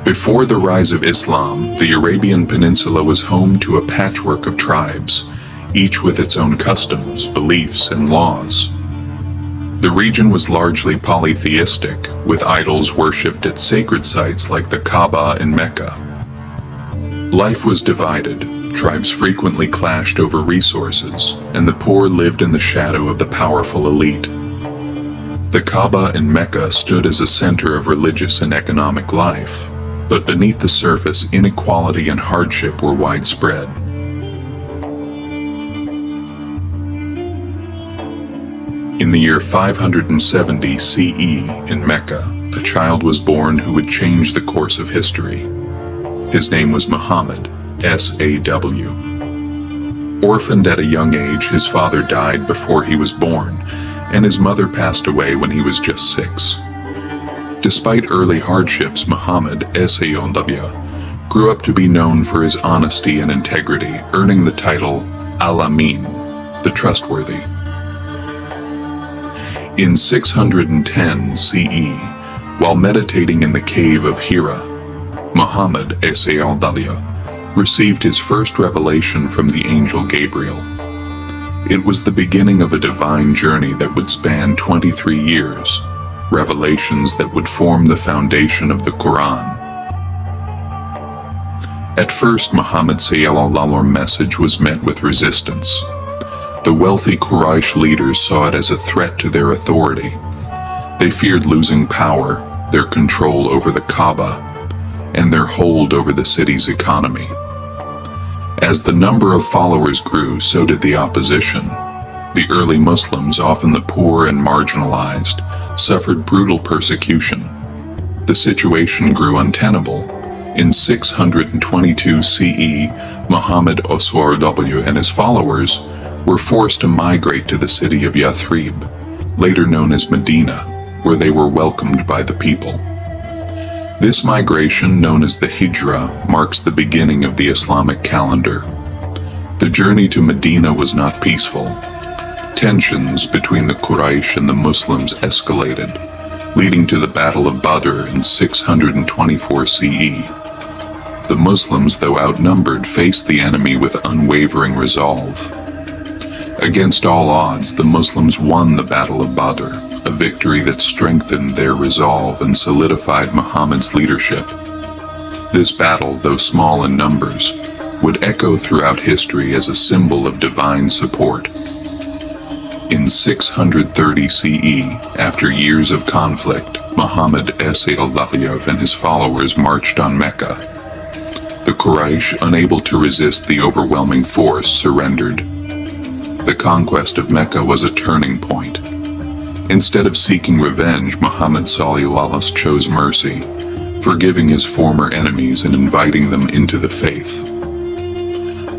Before the rise of Islam, the Arabian Peninsula was home to a patchwork of tribes, each with its own customs, beliefs, and laws. The region was largely polytheistic, with idols worshipped at sacred sites like the Kaaba in Mecca. Life was divided, tribes frequently clashed over resources, and the poor lived in the shadow of the powerful elite. The Kaaba in Mecca stood as a center of religious and economic life, but beneath the surface, inequality and hardship were widespread. In the year 570 CE in Mecca, a child was born who would change the course of history. His name was Muhammad, S.A.W. Orphaned at a young age, his father died before he was born, and his mother passed away when he was just 6. Despite early hardships, Muhammad, S.A.W., grew up to be known for his honesty and integrity, earning the title Al-Amin, the trustworthy. In 610 CE, while meditating in the cave of Hira, Muhammad, S.A.W., received his first revelation from the angel Gabriel. It was the beginning of a divine journey that would span 23 years, revelations that would form the foundation of the Quran. At first, Muhammad's message was met with resistance. The wealthy Quraysh leaders saw it as a threat to their authority. They feared losing power, their control over the Kaaba, and their hold over the city's economy. As the number of followers grew, so did the opposition. The early Muslims, often the poor and marginalized, suffered brutal persecution. The situation grew untenable. In 622 CE, Muhammad S.A.W. and his followers were forced to migrate to the city of Yathrib, later known as Medina, where they were welcomed by the people. This migration, known as the Hijra, marks the beginning of the Islamic calendar. The journey to Medina was not peaceful. Tensions between the Quraysh and the Muslims escalated, leading to the Battle of Badr in 624 CE. The Muslims, though outnumbered, faced the enemy with unwavering resolve. Against all odds, the Muslims won the Battle of Badr, a victory that strengthened their resolve and solidified Muhammad's leadership. This battle, though small in numbers, would echo throughout history as a symbol of divine support. In 630 CE, after years of conflict, Muhammad S.A.W. and his followers marched on Mecca. The Quraysh, unable to resist the overwhelming force, surrendered. The conquest of Mecca was a turning point. Instead of seeking revenge, Muhammad S.A.W. chose mercy, forgiving his former enemies and inviting them into the faith.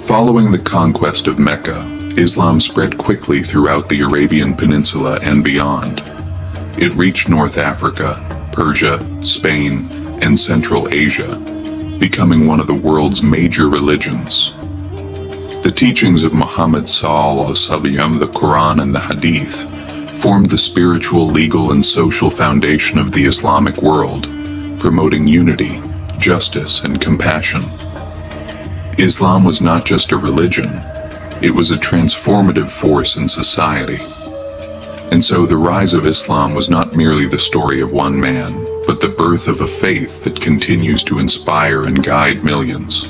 Following the conquest of Mecca, Islam spread quickly throughout the Arabian Peninsula and beyond. It reached North Africa, Persia, Spain, and Central Asia, becoming one of the world's major religions. The teachings of Muhammad S.A.W., the Quran and the Hadith, formed the spiritual, legal, and social foundation of the Islamic world, promoting unity, justice, and compassion. Islam was not just a religion, it was a transformative force in society. And so the rise of Islam was not merely the story of one man, but the birth of a faith that continues to inspire and guide millions.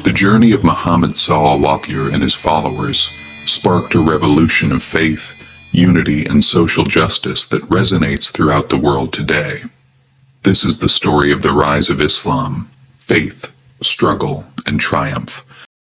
The journey of Muhammad S.A.W. and his followers sparked a revolution of faith, unity, and social justice that resonates throughout the world today. This is the story of the rise of Islam, faith, struggle, and triumph.